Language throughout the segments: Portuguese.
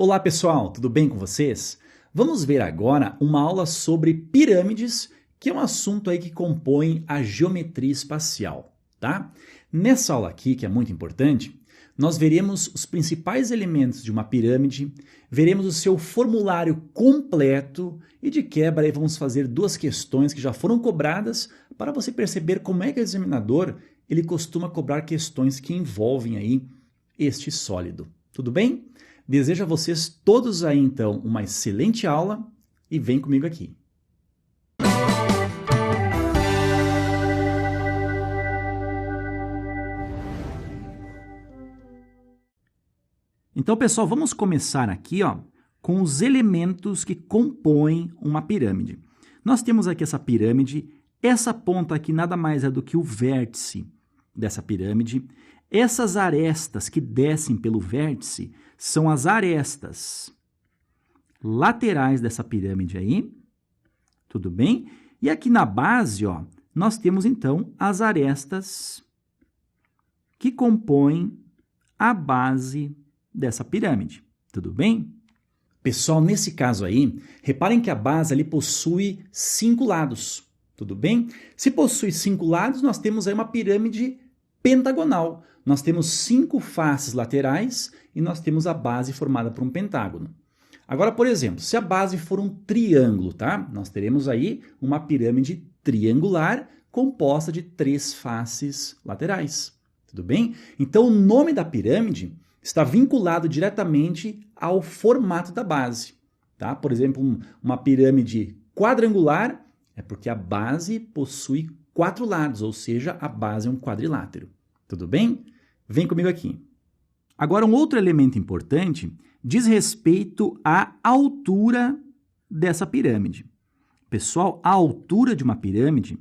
Olá pessoal, tudo bem com vocês? Vamos ver agora uma aula sobre pirâmides, que é um assunto aí que compõe a geometria espacial, tá? Nessa aula aqui, que é muito importante, nós veremos os principais elementos de uma pirâmide, veremos o seu formulário completo e de quebra aí vamos fazer duas questões que já foram cobradas para você perceber como é que o examinador ele costuma cobrar questões que envolvem aí este sólido. Tudo bem? Desejo a vocês todos aí então uma excelente aula e vem comigo aqui. Então, pessoal, vamos começar aqui, com os elementos que compõem uma pirâmide. Nós temos aqui essa pirâmide, essa ponta aqui nada mais é do que o vértice dessa pirâmide. Essas arestas que descem pelo vértice são as arestas laterais dessa pirâmide aí, tudo bem? E aqui na base, nós temos então as arestas que compõem a base dessa pirâmide, tudo bem? Pessoal, nesse caso aí, reparem que a base ali possui 5 lados, tudo bem? Se possui 5 lados, nós temos aí uma pirâmide pentagonal. Nós temos 5 faces laterais e nós temos a base formada por um pentágono. Agora, por exemplo, se a base for um triângulo, tá? Nós teremos aí uma pirâmide triangular composta de 3 faces laterais, tudo bem? Então, o nome da pirâmide está vinculado diretamente ao formato da base, tá? Por exemplo, uma pirâmide quadrangular é porque a base possui 4 lados, ou seja, a base é um quadrilátero. Tudo bem? Vem comigo aqui. Agora, um outro elemento importante diz respeito à altura dessa pirâmide. Pessoal, a altura de uma pirâmide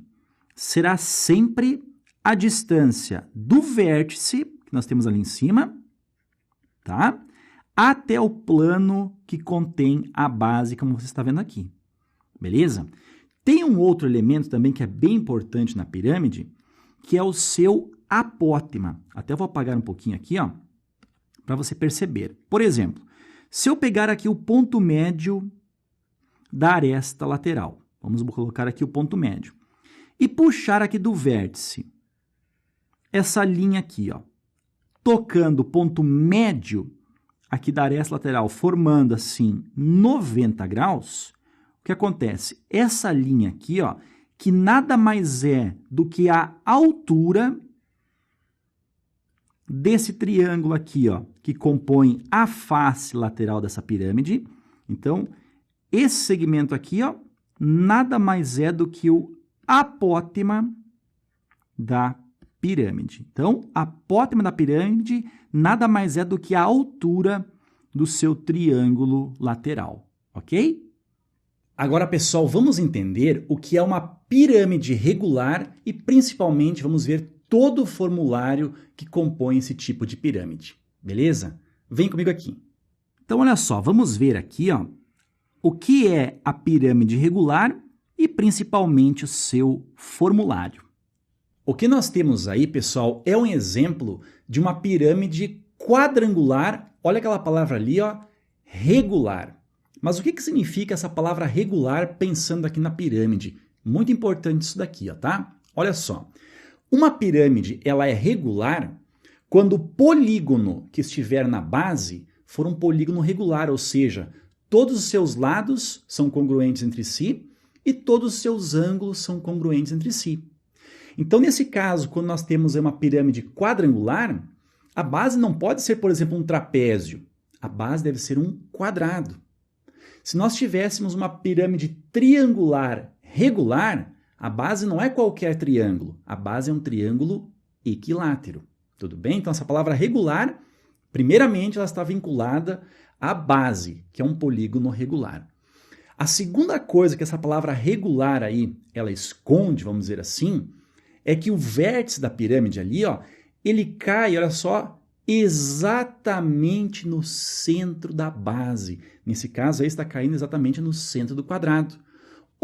será sempre a distância do vértice, que nós temos ali em cima, tá? Até o plano que contém a base, como você está vendo aqui. Beleza? Tem um outro elemento também que é bem importante na pirâmide, que é o seu apótema. Até vou apagar um pouquinho aqui, para você perceber. Por exemplo, se eu pegar aqui o ponto médio da aresta lateral, vamos colocar aqui o ponto médio, e puxar aqui do vértice, essa linha aqui, tocando o ponto médio aqui da aresta lateral, formando assim 90 graus, o que acontece? Essa linha aqui, que nada mais é do que a altura desse triângulo aqui, que compõe a face lateral dessa pirâmide. Então, esse segmento aqui, nada mais é do que o apótema da pirâmide. Então, a apótema da pirâmide nada mais é do que a altura do seu triângulo lateral, ok? Agora, pessoal, vamos entender o que é uma pirâmide regular e, principalmente, vamos ver todo o formulário que compõe esse tipo de pirâmide, beleza? Vem comigo aqui. Então, olha só, vamos ver aqui, o que é a pirâmide regular e, principalmente, o seu formulário. O que nós temos aí, pessoal, é um exemplo de uma pirâmide quadrangular. Olha aquela palavra ali, regular. Mas o que significa essa palavra regular pensando aqui na pirâmide? Muito importante isso daqui, tá? Olha só. Uma pirâmide, ela é regular quando o polígono que estiver na base for um polígono regular, ou seja, todos os seus lados são congruentes entre si e todos os seus ângulos são congruentes entre si. Então, nesse caso, quando nós temos uma pirâmide quadrangular, a base não pode ser, por exemplo, um trapézio. A base deve ser um quadrado. Se nós tivéssemos uma pirâmide triangular regular, a base não é qualquer triângulo, a base é um triângulo equilátero. Tudo bem? Então, essa palavra regular, primeiramente, ela está vinculada à base, que é um polígono regular. A segunda coisa que essa palavra regular aí, ela esconde, vamos dizer assim, é que o vértice da pirâmide ali, ele cai, olha só, exatamente no centro da base. Nesse caso aí está caindo exatamente no centro do quadrado.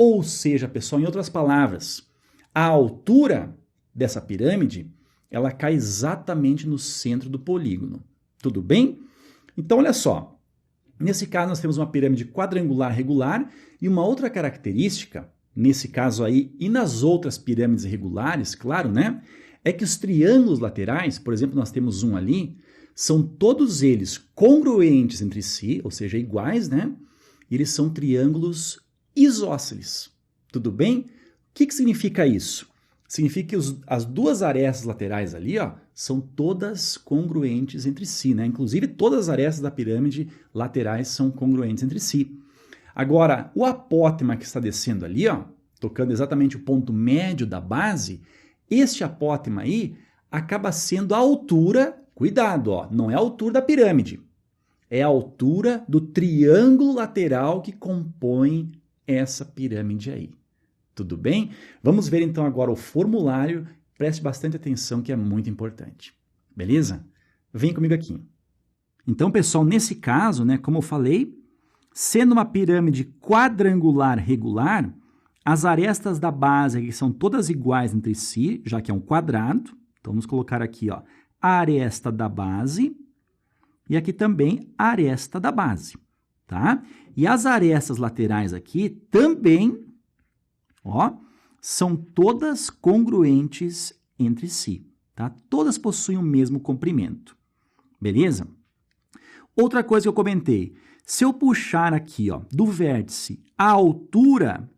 Ou seja, pessoal, em outras palavras, a altura dessa pirâmide, ela cai exatamente no centro do polígono. Tudo bem? Então, olha só, Nesse caso, nós temos uma pirâmide quadrangular regular e uma outra característica, nesse caso aí e nas outras pirâmides regulares, claro, né? É que os triângulos laterais, por exemplo, nós temos um ali, são todos eles congruentes entre si, ou seja, iguais, né? E eles são triângulos isósceles. Tudo bem? O que significa isso? Significa que as duas arestas laterais ali, ó, são todas congruentes entre si, né? Inclusive, todas as arestas da pirâmide laterais são congruentes entre si. Agora, o apótema que está descendo ali, ó, tocando exatamente o ponto médio da base, este apótema aí acaba sendo a altura, cuidado, ó, não é a altura da pirâmide, é a altura do triângulo lateral que compõe essa pirâmide aí. Tudo bem? Vamos ver então agora o formulário. Preste bastante atenção que é muito importante. Beleza? Vem comigo aqui. Então, pessoal, nesse caso, né, como eu falei, sendo uma pirâmide quadrangular regular, as arestas da base aqui são todas iguais entre si, já que é um quadrado. Então, vamos colocar aqui, ó, a aresta da base e aqui também a aresta da base, tá? E as arestas laterais aqui também, ó, são todas congruentes entre si, tá? Todas possuem o mesmo comprimento, beleza? Outra coisa que eu comentei, se eu puxar aqui, ó, do vértice a altura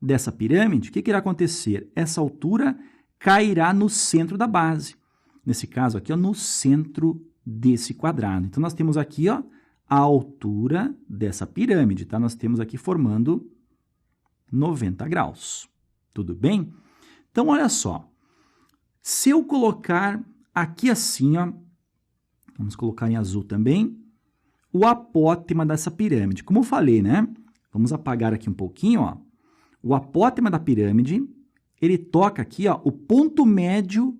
dessa pirâmide, o que irá acontecer? Essa altura cairá no centro da base. Nesse caso aqui, ó, no centro desse quadrado. Então, nós temos aqui, ó, a altura dessa pirâmide, tá? Nós temos aqui formando 90 graus. Tudo bem? Então, olha só. Se eu colocar aqui assim, ó, vamos colocar em azul também, o apótema dessa pirâmide. Como eu falei, né? Vamos apagar aqui um pouquinho, ó. O apótema da pirâmide, ele toca aqui, ó, o ponto médio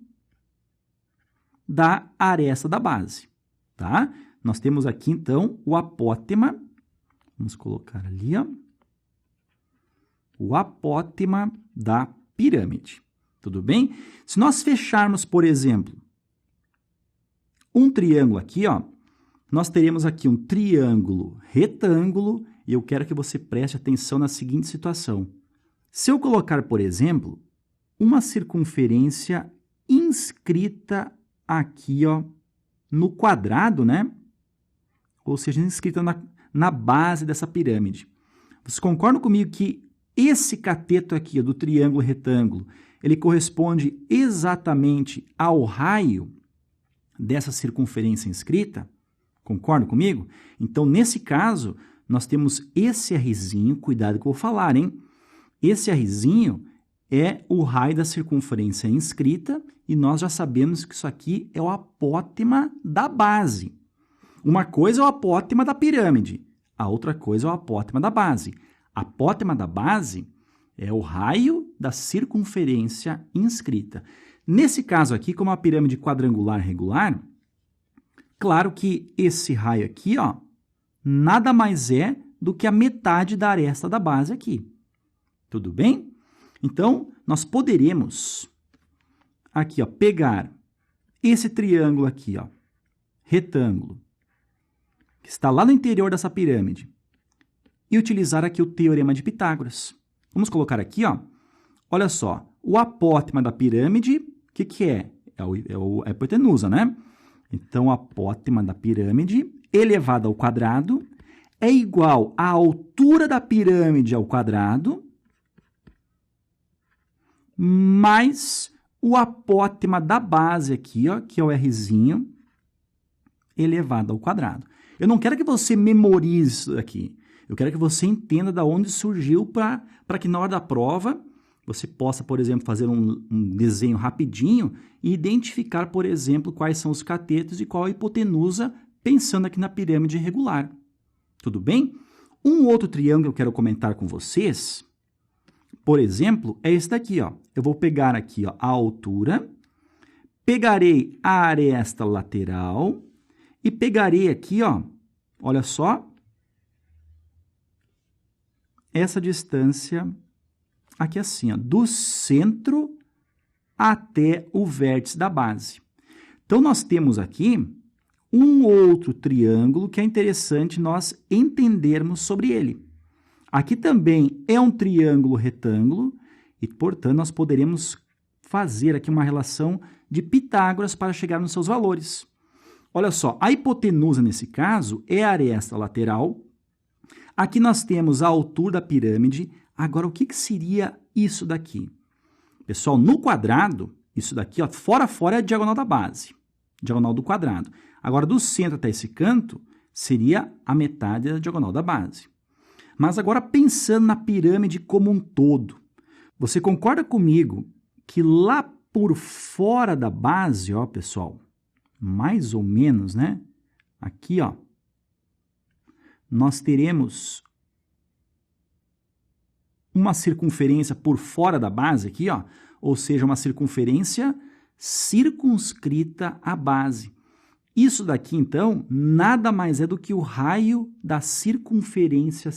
da aresta da base, tá? Nós temos aqui, então, o apótema. Vamos colocar ali, ó. O apótema da pirâmide. Tudo bem? Se nós fecharmos, por exemplo, um triângulo aqui, ó, nós teremos aqui um triângulo retângulo e eu quero que você preste atenção na seguinte situação. Se eu colocar, por exemplo, uma circunferência inscrita aqui, ó, no quadrado, né? Ou seja, inscrita na base dessa pirâmide. Vocês concordam comigo que esse cateto aqui, ó, do triângulo retângulo, ele corresponde exatamente ao raio dessa circunferência inscrita? Concordam comigo? Então, nesse caso, nós temos esse Rzinho, cuidado que eu vou falar, hein? Esse Rzinho é o raio da circunferência inscrita e nós já sabemos que isso aqui é o apótema da base. Uma coisa é o apótema da pirâmide, a outra coisa é o apótema da base. Apótema da base é o raio da circunferência inscrita. Nesse caso aqui, como a pirâmide quadrangular regular, claro que esse raio aqui, ó, nada mais é do que a metade da aresta da base aqui. Tudo bem? Então, nós poderemos aqui, ó, pegar esse triângulo aqui, ó, retângulo, que está lá no interior dessa pirâmide, e utilizar aqui o teorema de Pitágoras. Vamos colocar aqui, ó, olha só, o apótema da pirâmide, o que é? É a hipotenusa, né? Então, o apótema da pirâmide elevado ao quadrado é igual à altura da pirâmide ao quadrado mais o apótema da base aqui, ó, que é o Rzinho, elevado ao quadrado. Eu não quero que você memorize isso aqui. Eu quero que você entenda de onde surgiu para que na hora da prova você possa, por exemplo, fazer um desenho rapidinho e identificar, por exemplo, quais são os catetos e qual a hipotenusa, pensando aqui na pirâmide regular. Tudo bem? Um outro triângulo que eu quero comentar com vocês, por exemplo, é esse daqui, ó. Eu vou pegar aqui, ó, a altura, pegarei a aresta lateral e pegarei aqui, ó, olha só, essa distância aqui assim, ó, do centro até o vértice da base. Então, nós temos aqui um outro triângulo que é interessante nós entendermos sobre ele. Aqui também é um triângulo retângulo e, portanto, nós poderemos fazer aqui uma relação de Pitágoras para chegar nos seus valores. Olha só, a hipotenusa, nesse caso, é a aresta lateral. Aqui nós temos a altura da pirâmide. Agora, o que seria isso daqui? Pessoal, no quadrado, isso daqui, ó, fora é a diagonal da base, diagonal do quadrado. Agora, do centro até esse canto, seria a metade da diagonal da base. Mas agora, pensando na pirâmide como um todo, você concorda comigo que lá por fora da base, ó, pessoal, mais ou menos, né? Aqui, ó, nós teremos uma circunferência por fora da base aqui, ó, ou seja, uma circunferência circunscrita à base. Isso daqui, então, nada mais é do que o raio da circunferência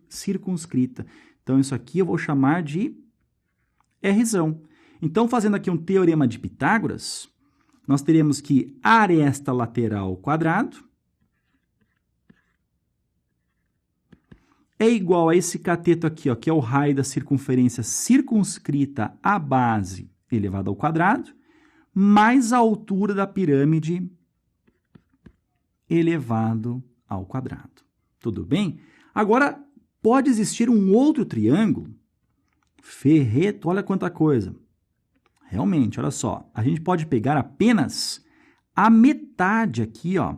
circunscrita. Então, isso aqui eu vou chamar de Rzão. Então, fazendo aqui um teorema de Pitágoras, nós teremos que a aresta lateral ao quadrado é igual a esse cateto aqui, ó, que é o raio da circunferência circunscrita à base elevado ao quadrado, mais a altura da pirâmide elevado ao quadrado. Tudo bem? Agora, pode existir um outro triângulo. Ferreto, olha quanta coisa. Realmente, olha só. A gente pode pegar apenas a metade aqui, ó,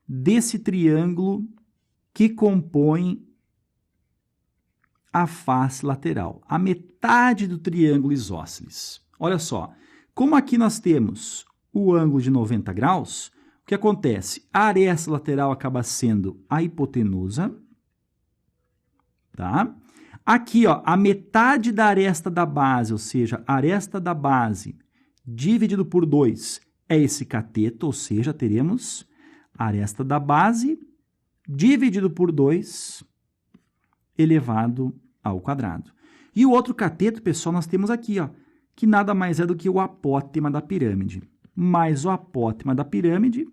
desse triângulo que compõe a face lateral. A metade do triângulo isósceles. Olha só. Como aqui nós temos o ângulo de 90 graus, o que acontece? A aresta lateral acaba sendo a hipotenusa, tá? Aqui, ó, a metade da aresta da base, ou seja, a aresta da base dividido por 2 é esse cateto, ou seja, teremos a aresta da base dividido por 2 elevado ao quadrado. E o outro cateto, pessoal, nós temos aqui, ó, que nada mais é do que o apótema da pirâmide, mais o apótema da pirâmide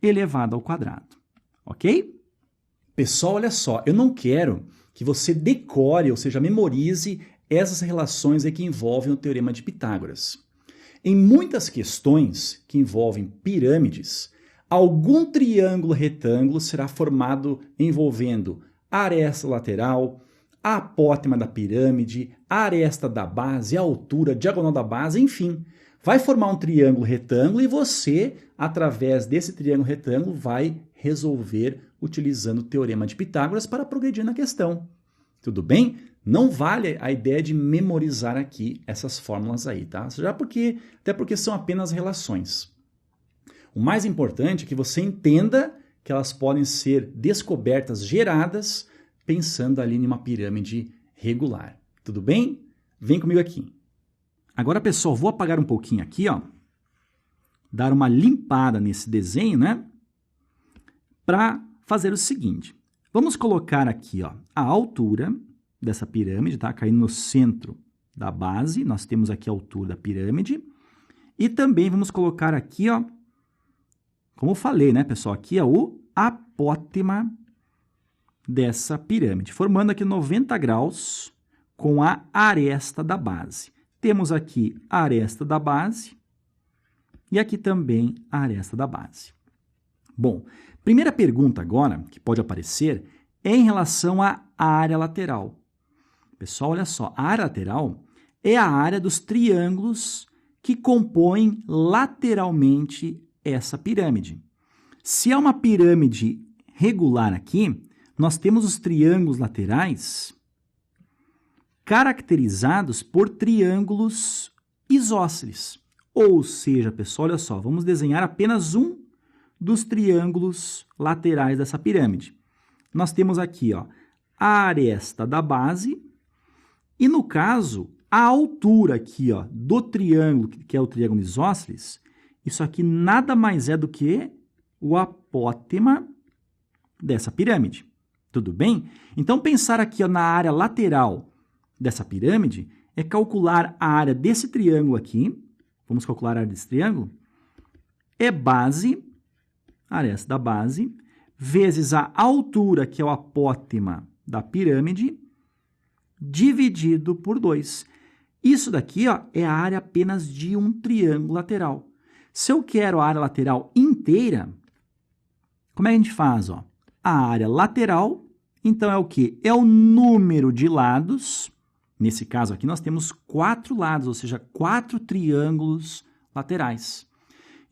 elevado ao quadrado. Ok? Pessoal, olha só, eu não quero que você decore, ou seja, memorize essas relações aí que envolvem o Teorema de Pitágoras. Em muitas questões que envolvem pirâmides, algum triângulo retângulo será formado envolvendo a aresta lateral, a apótema da pirâmide, a aresta da base, a altura, a diagonal da base, enfim. Vai formar um triângulo retângulo e você, através desse triângulo retângulo, vai resolver utilizando o Teorema de Pitágoras para progredir na questão. Tudo bem? Não vale a ideia de memorizar aqui essas fórmulas aí, tá? Até porque são apenas relações. O mais importante é que você entenda que elas podem ser descobertas, geradas, pensando ali em uma pirâmide regular. Tudo bem? Vem comigo aqui. Agora, pessoal, vou apagar um pouquinho aqui, ó, dar uma limpada nesse desenho, né? Para fazer o seguinte. Vamos colocar aqui, ó, a altura dessa pirâmide, tá? Caindo no centro da base, nós temos aqui a altura da pirâmide. E também vamos colocar aqui, ó, como eu falei, né, pessoal? Aqui é o apótema dessa pirâmide, formando aqui 90 graus com a aresta da base. Temos aqui a aresta da base e aqui também a aresta da base. Bom, primeira pergunta agora, que pode aparecer, é em relação à área lateral. Pessoal, olha só, a área lateral é a área dos triângulos que compõem lateralmente essa pirâmide. Se é uma pirâmide regular aqui, nós temos os triângulos laterais caracterizados por triângulos isósceles. Ou seja, pessoal, olha só, vamos desenhar apenas um dos triângulos laterais dessa pirâmide. Nós temos aqui, ó, a aresta da base e, no caso, a altura aqui, ó, do triângulo, que é o triângulo isósceles, isso aqui nada mais é do que o apótema dessa pirâmide. Tudo bem? Então, pensar aqui, ó, na área lateral dessa pirâmide é calcular a área desse triângulo aqui. Vamos calcular a área desse triângulo. é base, aresta da base, vezes a altura, que é o apótema da pirâmide, dividido por 2. Isso daqui, ó, é a área apenas de um triângulo lateral. Se eu quero a área lateral inteira, como é que a gente faz? Ó? A área lateral, então, é o quê? É o número de lados. Nesse caso aqui, nós temos 4 lados, ou seja, 4 triângulos laterais.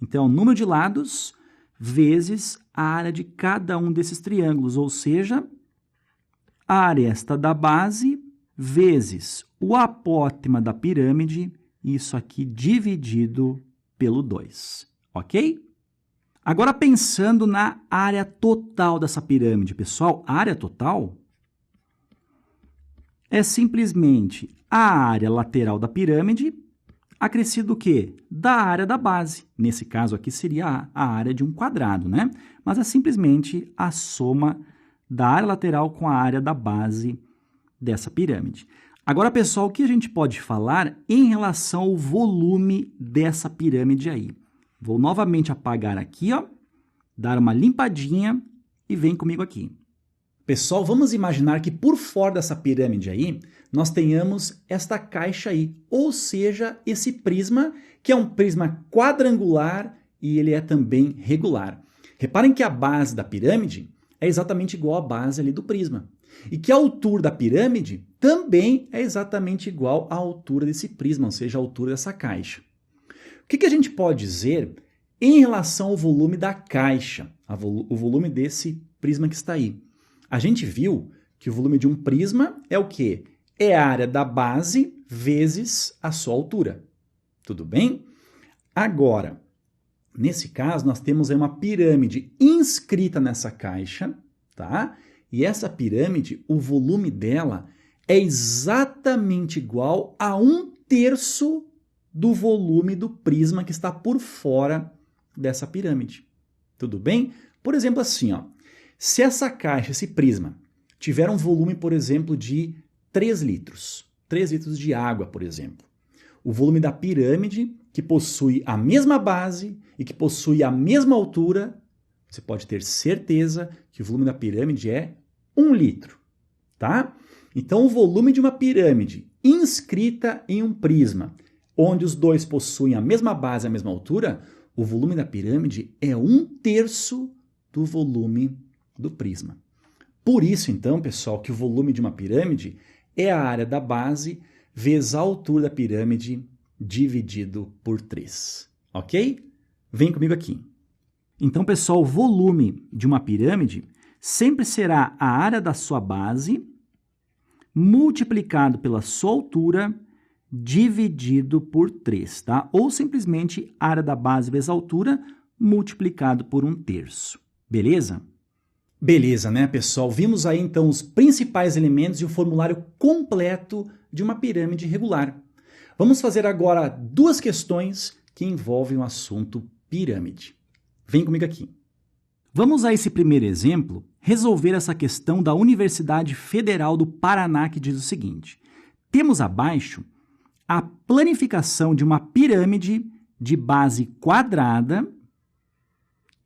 Então, o número de lados vezes a área de cada um desses triângulos, ou seja, a aresta da base vezes o apótema da pirâmide, isso aqui dividido pelo 2, ok? Agora, pensando na área total dessa pirâmide, pessoal, a área total é simplesmente a área lateral da pirâmide acrescido o quê? Da área da base. Nesse caso aqui seria a área de um quadrado, né? Mas é simplesmente a soma da área lateral com a área da base dessa pirâmide. Agora, pessoal, o que a gente pode falar em relação ao volume dessa pirâmide aí? Vou novamente apagar aqui, ó, dar uma limpadinha e vem comigo aqui. Pessoal, vamos imaginar que por fora dessa pirâmide aí, nós tenhamos esta caixa aí, ou seja, esse prisma, que é um prisma quadrangular e ele é também regular. Reparem que a base da pirâmide é exatamente igual à base ali do prisma. E que a altura da pirâmide também é exatamente igual à altura desse prisma, ou seja, a altura dessa caixa. O que a gente pode dizer em relação ao volume da caixa, o volume desse prisma que está aí? A gente viu que o volume de um prisma é o quê? É a área da base vezes a sua altura. Tudo bem? Agora, nesse caso, nós temos aí uma pirâmide inscrita nessa caixa, tá? E essa pirâmide, o volume dela é exatamente igual a 1/3 do volume do prisma que está por fora dessa pirâmide. Tudo bem? Por exemplo, assim, ó, se essa caixa, esse prisma, tiver um volume, por exemplo, de 3 litros, 3 litros de água, por exemplo, o volume da pirâmide, que possui a mesma base e que possui a mesma altura, você pode ter certeza que o volume da pirâmide é 1 litro, tá? Então, o volume de uma pirâmide inscrita em um prisma, onde os dois possuem a mesma base e a mesma altura, o volume da pirâmide é 1/3 do volume do prisma. Por isso, então, pessoal, que o volume de uma pirâmide é a área da base vezes a altura da pirâmide dividido por 3, ok? Vem comigo aqui. Então, pessoal, o volume de uma pirâmide sempre será a área da sua base multiplicado pela sua altura dividido por 3, tá? Ou simplesmente área da base vezes a altura multiplicado por 1/3. Beleza? Beleza, né, pessoal? Vimos aí, então, os principais elementos e o formulário completo de uma pirâmide regular. Vamos fazer agora 2 questões que envolvem o assunto pirâmide. Vem comigo aqui. Vamos a esse primeiro exemplo resolver essa questão da Universidade Federal do Paraná, que diz o seguinte: temos abaixo a planificação de uma pirâmide de base quadrada,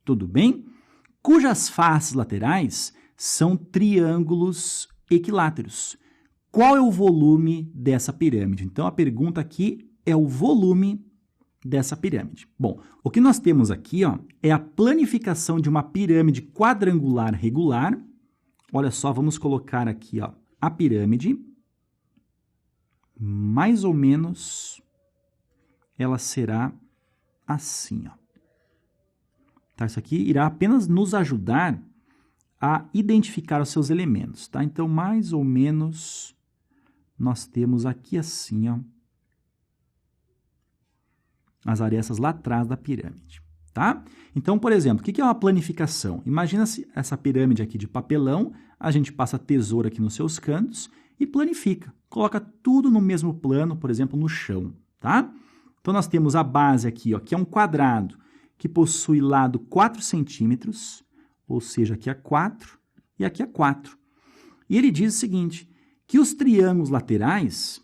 tudo bem? Cujas faces laterais são triângulos equiláteros. Qual é o volume dessa pirâmide? Então, a pergunta aqui é o volume dessa pirâmide. Bom, o que nós temos aqui, ó, é a planificação de uma pirâmide quadrangular regular. Olha só, vamos colocar aqui, ó, a pirâmide. Mais ou menos, ela será assim, ó. Tá? Isso aqui irá apenas nos ajudar a identificar os seus elementos, tá? Então, mais ou menos, nós temos aqui assim, ó, as arestas lá atrás da pirâmide, tá? Então, por exemplo, o que é uma planificação? Imagina-se essa pirâmide aqui de papelão, a gente passa a tesoura aqui nos seus cantos e planifica. Coloca tudo no mesmo plano, por exemplo, no chão, tá? Então, nós temos a base aqui, ó, que é um quadrado que possui lado 4 centímetros, ou seja, aqui é 4 e aqui é 4. E ele diz o seguinte, que os triângulos laterais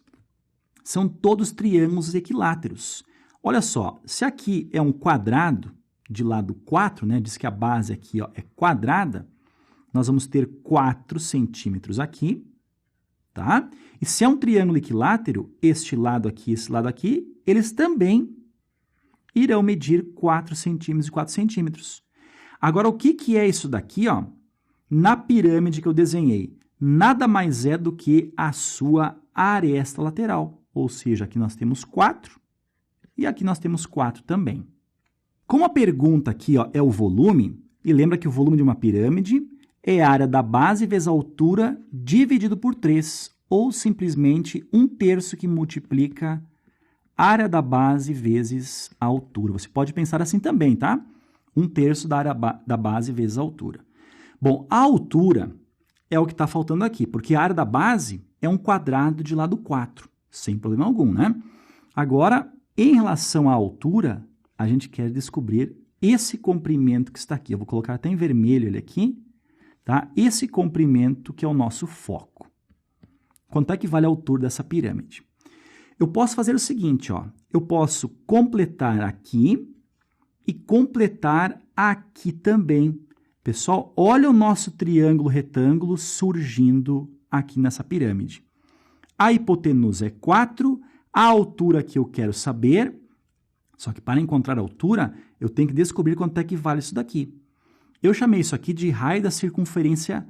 são todos triângulos equiláteros. Olha só, se aqui é um quadrado, de lado 4, né? Diz que a base aqui, ó, é quadrada. Nós vamos ter 4 centímetros aqui, tá? E se é um triângulo equilátero, este lado aqui e esse lado aqui, eles também irão medir 4 centímetros e 4 centímetros. Agora, o que é isso daqui, ó? Na pirâmide que eu desenhei, nada mais é do que a sua aresta lateral. Ou seja, aqui nós temos 4 e aqui nós temos 4 também. Como a pergunta aqui, ó, é o volume, e lembra que o volume de uma pirâmide é a área da base vezes a altura dividido por 3, ou simplesmente 1/3 que multiplica a área da base vezes a altura. Você pode pensar assim também, tá? 1/3 da área da base vezes a altura. Bom, a altura é o que está faltando aqui, porque a área da base é um quadrado de lado 4, sem problema algum, né? Agora, em relação à altura, a gente quer descobrir esse comprimento que está aqui. Eu vou colocar até em vermelho ele aqui, tá? Esse comprimento que é o nosso foco. Quanto é que vale a altura dessa pirâmide? Eu posso fazer o seguinte, ó. Eu posso completar aqui e completar aqui também. Pessoal, olha o nosso triângulo retângulo surgindo aqui nessa pirâmide. A hipotenusa é 4, a altura que eu quero saber, só que para encontrar a altura, eu tenho que descobrir quanto é que vale isso daqui. Eu chamei isso aqui de raio da circunferência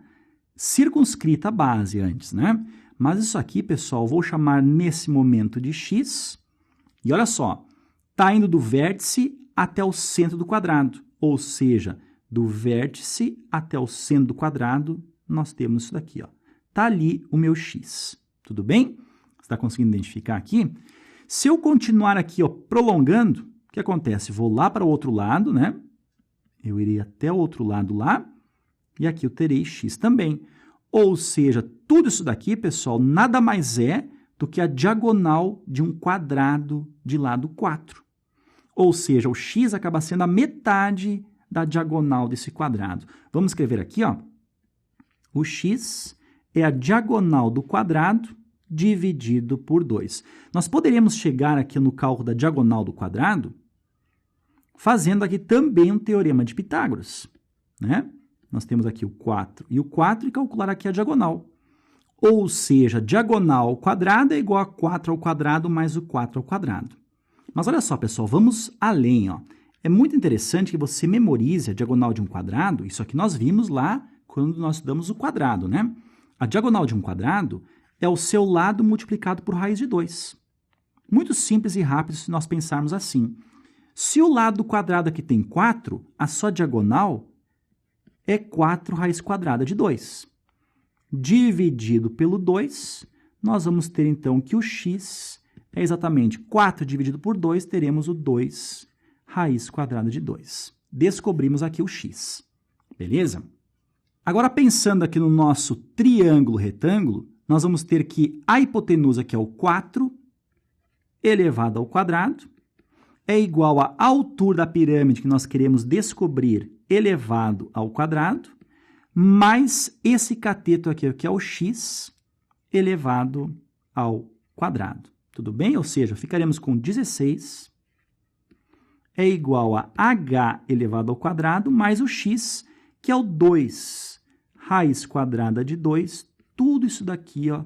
circunscrita à base antes, né? Mas isso aqui, pessoal, vou chamar nesse momento de x. E olha só, está indo do vértice até o centro do quadrado. Ou seja, do vértice até o centro do quadrado, nós temos isso daqui, ó. Está ali o meu x. Tudo bem? Você está conseguindo identificar aqui? Se eu continuar aqui, ó, prolongando, o que acontece? Vou lá para o outro lado, né? Eu irei até o outro lado lá, e aqui eu terei x também. Ou seja, tudo isso daqui, pessoal, nada mais é do que a diagonal de um quadrado de lado 4. Ou seja, o x acaba sendo a metade da diagonal desse quadrado. Vamos escrever aqui, ó. O x é a diagonal do quadrado dividido por 2. Nós poderíamos chegar aqui no cálculo da diagonal do quadrado fazendo aqui também um teorema de Pitágoras, né? Nós temos aqui o 4 e calcular aqui a diagonal. Ou seja, diagonal ao quadrado é igual a 4 ao quadrado mais o 4 ao quadrado. Mas olha só, pessoal, vamos além, ó. É muito interessante que você memorize a diagonal de um quadrado. Isso aqui nós vimos lá quando nós estudamos o quadrado, né? A diagonal de um quadrado é o seu lado multiplicado por raiz de 2. Muito simples e rápido se nós pensarmos assim. Se o lado do quadrado aqui tem 4, a sua diagonal é 4 raiz quadrada de 2. Dividido pelo 2, nós vamos ter então que o x é exatamente 4 dividido por 2, teremos o 2 raiz quadrada de 2. Descobrimos aqui o x. Beleza? Agora, pensando aqui no nosso triângulo retângulo, nós vamos ter que a hipotenusa, que é o 4, elevado ao quadrado, é igual à altura da pirâmide que nós queremos descobrir elevado ao quadrado, mais esse cateto aqui, que é o x, elevado ao quadrado. Tudo bem? Ou seja, ficaremos com 16 é igual a h elevado ao quadrado mais o x, que é o 2 raiz quadrada de 2, tudo isso daqui, ó,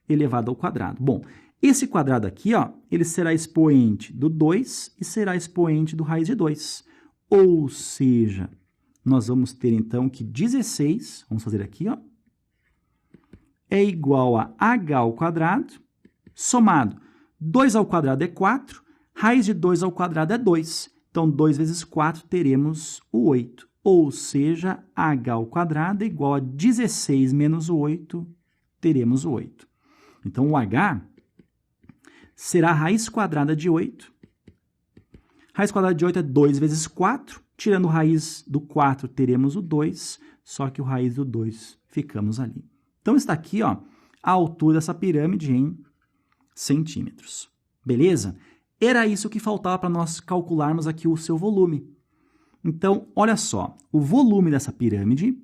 elevado ao quadrado. Bom, esse quadrado aqui, ó, ele será expoente do 2 e será expoente do raiz de 2. Ou seja, nós vamos ter então que 16, vamos fazer aqui, ó, é igual a h ao quadrado, somado 2 ao quadrado é 4, raiz de 2 ao quadrado é 2. Então, 2 vezes 4 teremos o 8. Ou seja, h ao quadrado é igual a 16 menos o 8, teremos o 8. Então, o h será a raiz quadrada de 8. Raiz quadrada de 8 é 2 vezes 4. Tirando raiz do 4, teremos o 2, só que o raiz do 2 ficamos ali. Então, está aqui, ó, a altura dessa pirâmide em centímetros. Beleza? Era isso que faltava para nós calcularmos aqui o seu volume. Então, olha só, o volume dessa pirâmide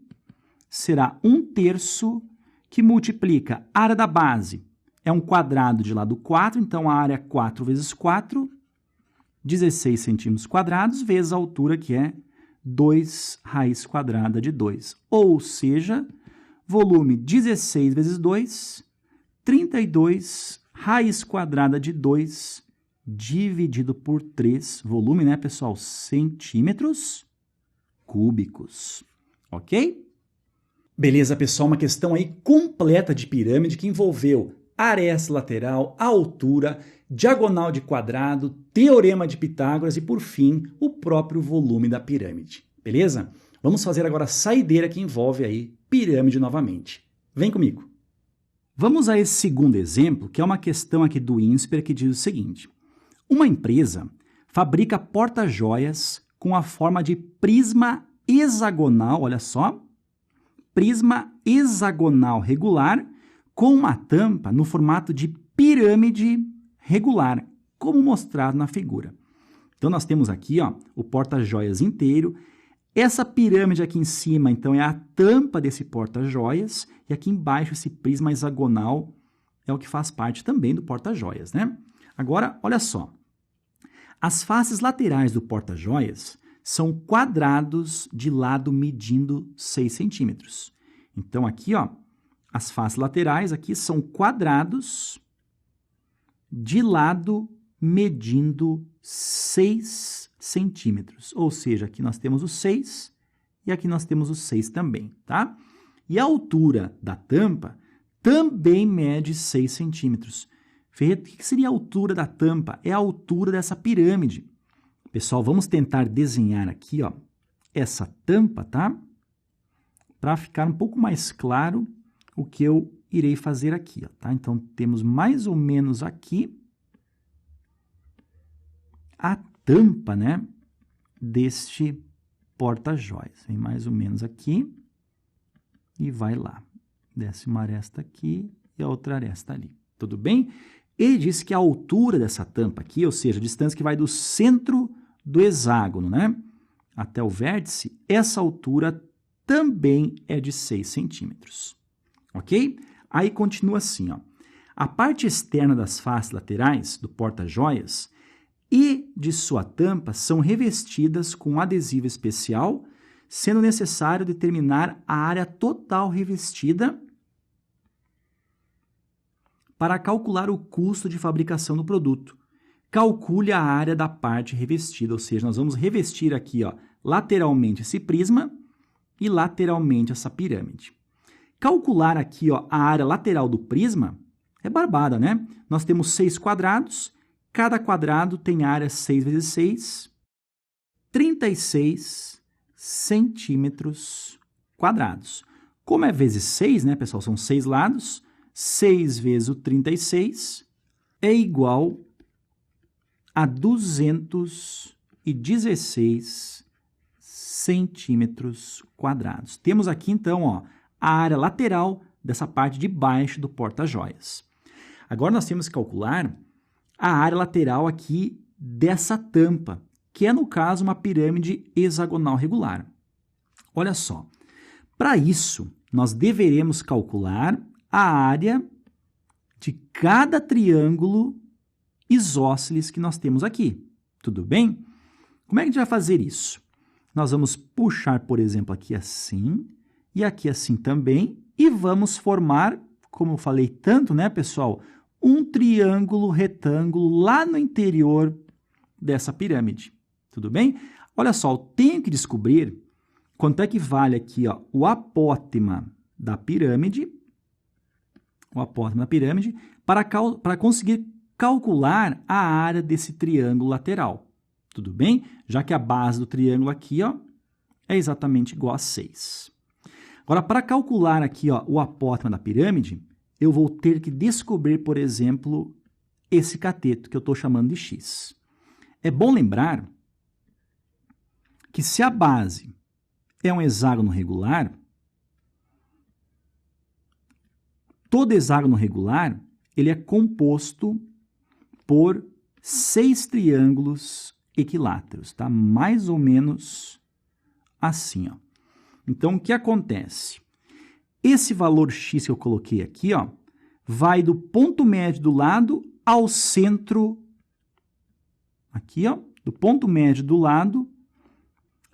será 1/3 que multiplica a área da base. É um quadrado de lado 4, então a área é 4 vezes 4, 16 centímetros quadrados vezes a altura, que é 2 raiz quadrada de 2. Ou seja, volume 16 vezes 2, 32 raiz quadrada de 2 dividido por 3. Volume, né, pessoal? Centímetros cúbicos. Ok? Beleza, pessoal? Uma questão aí completa de pirâmide que envolveu aresta lateral, altura, diagonal de quadrado, teorema de Pitágoras e, por fim, o próprio volume da pirâmide. Beleza? Vamos fazer agora a saideira que envolve aí pirâmide novamente. Vem comigo. Vamos a esse segundo exemplo, que é uma questão aqui do INSPER que diz o seguinte. Uma empresa fabrica porta-joias com a forma de prisma hexagonal, olha só, prisma hexagonal regular com uma tampa no formato de pirâmide regular, como mostrado na figura. Então, nós temos aqui ó, o porta-joias inteiro. Essa pirâmide aqui em cima, então, é a tampa desse porta-joias, e aqui embaixo esse prisma hexagonal é o que faz parte também do porta-joias, né? Agora, olha só. As faces laterais do porta-joias são quadrados de lado medindo 6 centímetros. Então, aqui, ó, as faces laterais aqui são quadrados de lado medindo 6 centímetros. Ou seja, aqui nós temos o 6 e aqui nós temos o 6 também, tá? E a altura da tampa também mede 6 centímetros. Ferreira, o que seria a altura da tampa? É a altura dessa pirâmide. Pessoal, vamos tentar desenhar aqui, ó, essa tampa, tá? Para ficar um pouco mais claro o que eu irei fazer aqui, ó, tá? Então, temos mais ou menos aqui a tampa, né, deste porta-joias. Vem mais ou menos aqui e vai lá. Desce uma aresta aqui e a outra aresta ali. Tudo bem? Ele diz que a altura dessa tampa aqui, ou seja, a distância que vai do centro do hexágono, né, até o vértice, essa altura também é de 6 centímetros. Ok? Aí continua assim, ó. A parte externa das faces laterais do porta-joias e de sua tampa são revestidas com um adesivo especial, sendo necessário determinar a área total revestida para calcular o custo de fabricação do produto. Calcule a área da parte revestida, ou seja, nós vamos revestir aqui, ó, lateralmente esse prisma e lateralmente essa pirâmide. Calcular aqui ó, a área lateral do prisma é barbada, né? Nós temos 6 quadrados, cada quadrado tem área 6 vezes 6, 36 centímetros quadrados. Como é vezes 6, né, pessoal? São 6 lados, 6 vezes o 36 é igual a 216 centímetros quadrados. Temos aqui, então, ó, a área lateral dessa parte de baixo do porta-joias. Agora, nós temos que calcular a área lateral aqui dessa tampa, que é, no caso, uma pirâmide hexagonal regular. Olha só, para isso, nós deveremos calcular a área de cada triângulo isósceles que nós temos aqui. Tudo bem? Como é que a gente vai fazer isso? Nós vamos puxar, por exemplo, aqui assim e aqui assim também e vamos formar, como eu falei tanto, né, pessoal, um triângulo retângulo lá no interior dessa pirâmide. Tudo bem? Olha só, eu tenho que descobrir quanto é que vale aqui ó, o apótema da pirâmide, para conseguir calcular a área desse triângulo lateral. Tudo bem? Já que a base do triângulo aqui ó, é exatamente igual a 6. Agora, para calcular aqui ó, o apótema da pirâmide, eu vou ter que descobrir, por exemplo, esse cateto que eu estou chamando de x. É bom lembrar que se a base é um hexágono regular, todo hexágono regular ele é composto por 6 triângulos equiláteros, tá? Mais ou menos assim, ó. Então, o que acontece? Esse valor x que eu coloquei aqui, ó, vai do ponto médio do lado ao centro, aqui, ó, do ponto médio do lado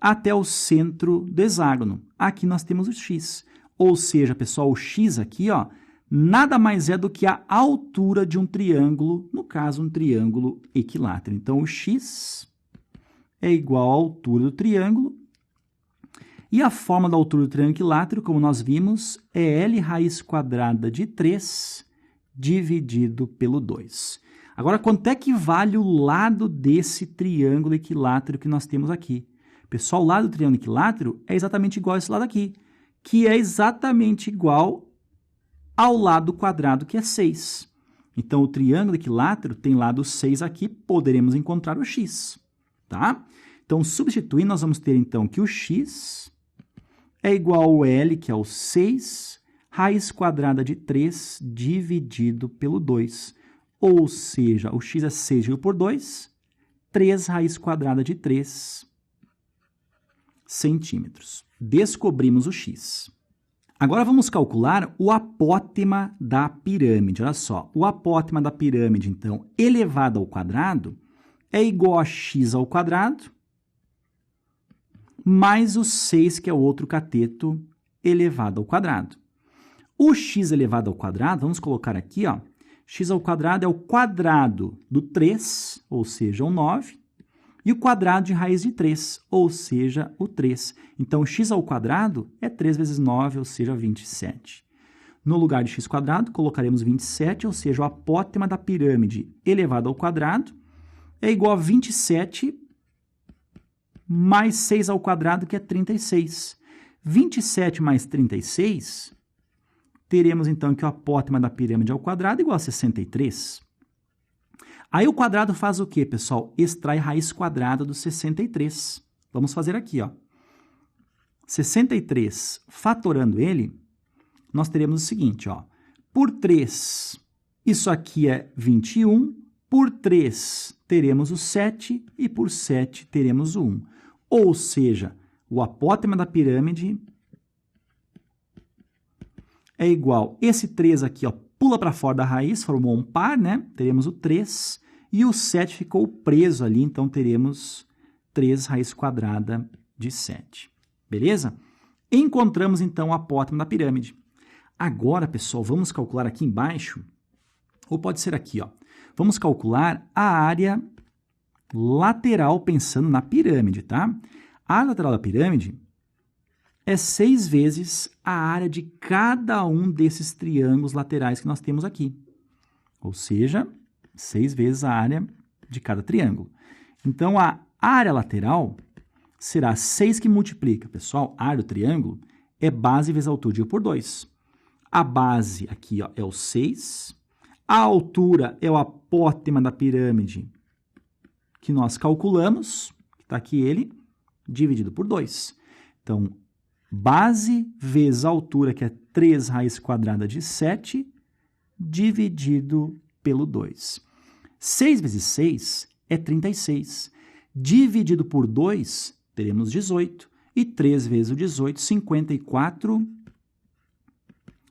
até o centro do hexágono. Aqui nós temos o x. Ou seja, pessoal, o x aqui, ó, nada mais é do que a altura de um triângulo, no caso, um triângulo equilátero. Então, o x é igual à altura do triângulo. E a forma da altura do triângulo equilátero, como nós vimos, é L raiz quadrada de 3 dividido pelo 2. Agora, quanto é que vale o lado desse triângulo equilátero que nós temos aqui? Pessoal, o lado do triângulo equilátero é exatamente igual a esse lado aqui, que é exatamente igual ao lado quadrado, que é 6. Então, o triângulo equilátero tem lado 6 aqui, poderemos encontrar o x, tá? Então, substituindo, nós vamos ter, então, que o x é igual ao L, que é o 6, raiz quadrada de 3 dividido pelo 2. Ou seja, o x é 6 dividido por 2, 3 raiz quadrada de 3 centímetros. Descobrimos o x. Agora vamos calcular o apótema da pirâmide. Olha só, o apótema da pirâmide, então, elevado ao quadrado, é igual a x ao quadrado, mais o 6, que é o outro cateto, elevado ao quadrado. O x elevado ao quadrado, vamos colocar aqui, ó, x ao quadrado é o quadrado do 3, ou seja, o 9, e o quadrado de raiz de 3, ou seja, o 3. Então, x ao quadrado é 3 vezes 9, ou seja, 27. No lugar de x quadrado, colocaremos 27, ou seja, o apótema da pirâmide elevado ao quadrado é igual a 27 mais 6 ao quadrado, que é 36. 27 mais 36, teremos então que o apótema da pirâmide ao quadrado é igual a 63. Aí o quadrado faz o quê, pessoal? Extrai raiz quadrada do 63. Vamos fazer aqui, ó. 63, fatorando ele, nós teremos o seguinte, ó. Por 3, isso aqui é 21. Por 3, teremos o 7. E por 7, teremos o 1. Ou seja, o apótema da pirâmide é igual, esse 3 aqui, ó, pula para fora da raiz, formou um par, né? Teremos o 3 e o 7 ficou preso ali, então teremos 3 raiz quadrada de 7. Beleza? Encontramos, então, o apótema da pirâmide. Agora, pessoal, vamos calcular aqui embaixo, ou pode ser aqui, ó. Vamos calcular a área lateral pensando na pirâmide, tá? A área lateral da pirâmide é 6 vezes a área de cada um desses triângulos laterais que nós temos aqui. Ou seja, 6 vezes a área de cada triângulo. Então, a área lateral será 6 que multiplica. Pessoal, a área do triângulo é base vezes altura dividido por 2. A base aqui, ó, é o 6. A altura é o apótema da pirâmide que nós calculamos, está aqui ele, dividido por 2. Então, base vezes a altura, que é 3 raiz quadrada de 7, dividido pelo 2. 6 vezes 6 é 36. Dividido por 2, teremos 18. E 3 vezes o 18, 54,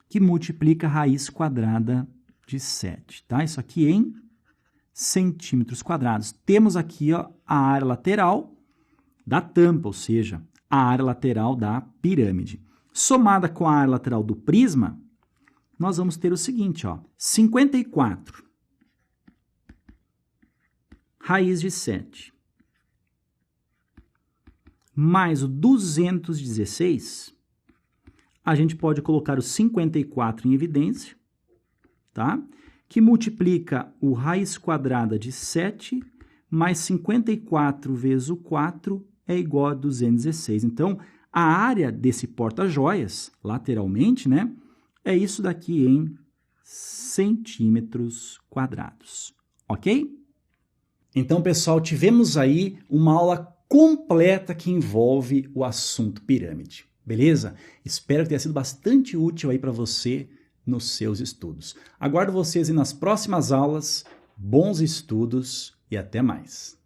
que multiplica a raiz quadrada de 7. Tá? Isso aqui em centímetros quadrados. Temos aqui, ó, a área lateral da tampa, ou seja, a área lateral da pirâmide. Somada com a área lateral do prisma, nós vamos ter o seguinte, ó, 54 raiz de 7 mais o 216, a gente pode colocar o 54 em evidência, tá? Que multiplica o raiz quadrada de 7 mais 54 vezes o 4 é igual a 216. Então, a área desse porta-joias, lateralmente, né, é isso daqui em centímetros quadrados, ok? Então, pessoal, tivemos aí uma aula completa que envolve o assunto pirâmide, beleza? Espero que tenha sido bastante útil aí para você nos seus estudos. Aguardo vocês aí nas próximas aulas. Bons estudos e até mais!